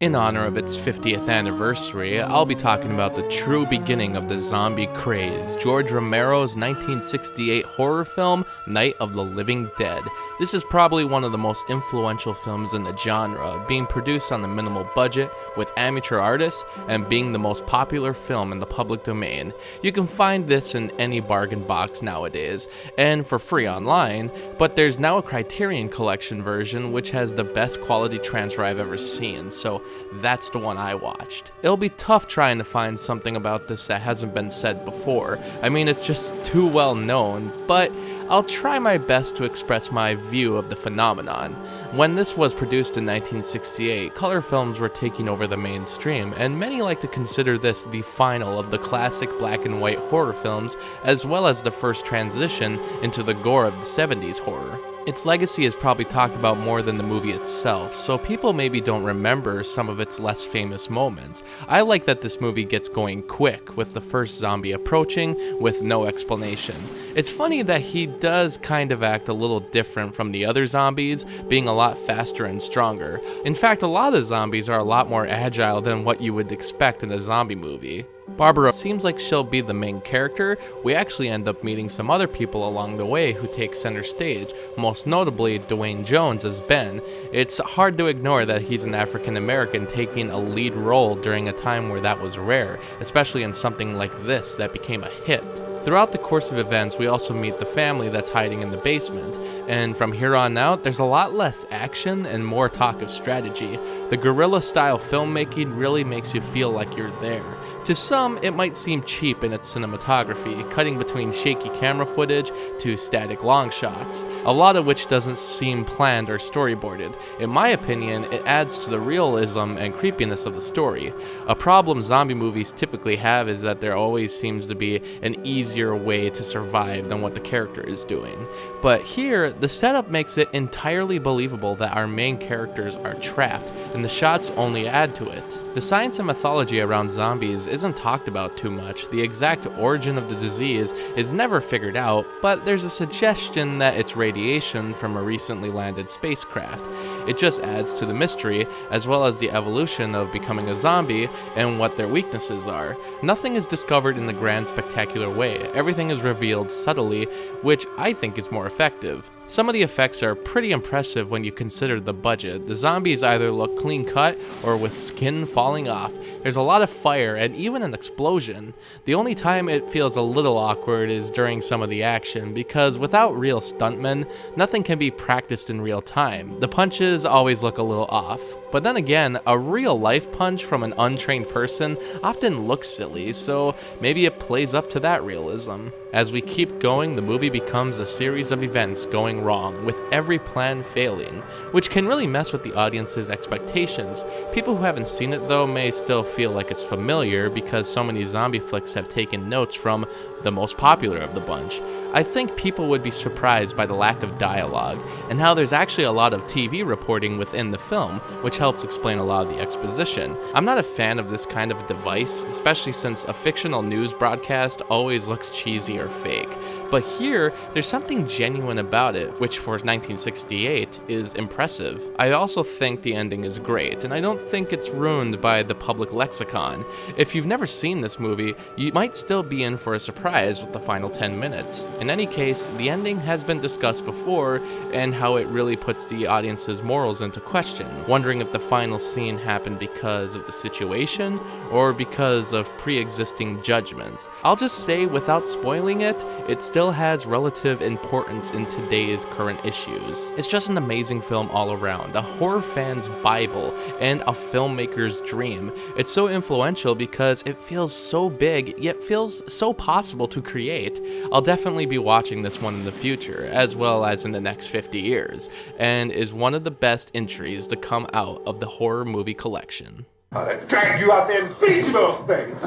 In honor of its 50th anniversary, I'll be talking about the true beginning of the zombie craze, George Romero's 1968 horror film, Night of the Living Dead. This is probably one of the most influential films in the genre, being produced on a minimal budget, with amateur artists, and being the most popular film in the public domain. You can find this in any bargain box nowadays, and for free online, but there's now a Criterion Collection version which has the best quality transfer I've ever seen, so that's the one I watched. It'll be tough trying to find something about this that hasn't been said before. I mean, it's just too well known, but I'll try my best to express my view of the phenomenon. When this was produced in 1968, color films were taking over the mainstream, and many like to consider this the final of the classic black and white horror films, as well as the first transition into the gore of the 70s horror. Its legacy is probably talked about more than the movie itself, so people maybe don't remember some of its less famous moments. I like that this movie gets going quick, with the first zombie approaching, with no explanation. It's funny that he does kind of act a little different from the other zombies, being a lot faster and stronger. In fact, a lot of zombies are a lot more agile than what you would expect in a zombie movie. Barbara seems like she'll be the main character. We actually end up meeting some other people along the way who take center stage, most notably Dwayne Jones as Ben. It's hard to ignore that he's an African American taking a lead role during a time where that was rare, especially in something like this that became a hit. Throughout the course of events, we also meet the family that's hiding in the basement, and from here on out, there's a lot less action and more talk of strategy. The guerrilla-style filmmaking really makes you feel like you're there. To some, it might seem cheap in its cinematography, cutting between shaky camera footage to static long shots, a lot of which doesn't seem planned or storyboarded. In my opinion, it adds to the realism and creepiness of the story. A problem zombie movies typically have is that there always seems to be an easier way to survive than what the character is doing. But here, the setup makes it entirely believable that our main characters are trapped, and the shots only add to it. The science and mythology around zombies isn't talked about too much. The exact origin of the disease is never figured out, but there's a suggestion that it's radiation from a recently landed spacecraft. It just adds to the mystery, as well as the evolution of becoming a zombie and what their weaknesses are. Nothing is discovered in the grand spectacular way. Everything is revealed subtly, which I think is more effective. Some of the effects are pretty impressive when you consider the budget. The zombies either look clean cut or with skin falling off. There's a lot of fire and even an explosion. The only time it feels a little awkward is during some of the action, because without real stuntmen, nothing can be practiced in real time. The punches always look a little off. But then again, a real life punch from an untrained person often looks silly, so maybe it plays up to that realism. As we keep going, the movie becomes a series of events going wrong, with every plan failing, which can really mess with the audience's expectations. People who haven't seen it though may still feel like it's familiar because so many zombie flicks have taken notes from the most popular of the bunch. I think people would be surprised by the lack of dialogue, and how there's actually a lot of TV reporting within the film, which helps explain a lot of the exposition. I'm not a fan of this kind of device, especially since a fictional news broadcast always looks cheesy or fake. But here, there's something genuine about it, which for 1968 is impressive. I also think the ending is great, and I don't think it's ruined by the public lexicon. If you've never seen this movie, you might still be in for a surprise with the final 10 minutes. In any case, the ending has been discussed before, and how it really puts the audience's morals into question, wondering if the final scene happened because of the situation, or because of pre-existing judgments. I'll just say, without spoiling it, it still has relative importance in today's current issues. It's just an amazing film all around, a horror fan's Bible, and a filmmaker's dream. It's so influential because it feels so big, yet feels so possible to create. I'll definitely be watching this one in the future, as well as in the next 50 years, and is one of the best entries to come out of the horror movie collection. I'll drag you out there and feed you those things!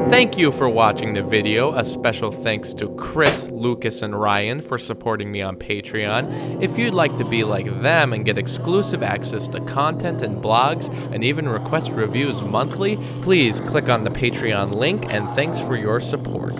Thank you for watching the video. A special thanks to Chris, Lucas, and Ryan for supporting me on Patreon. If you'd like to be like them and get exclusive access to content and blogs, and even request reviews monthly, please click on the Patreon link, and thanks for your support.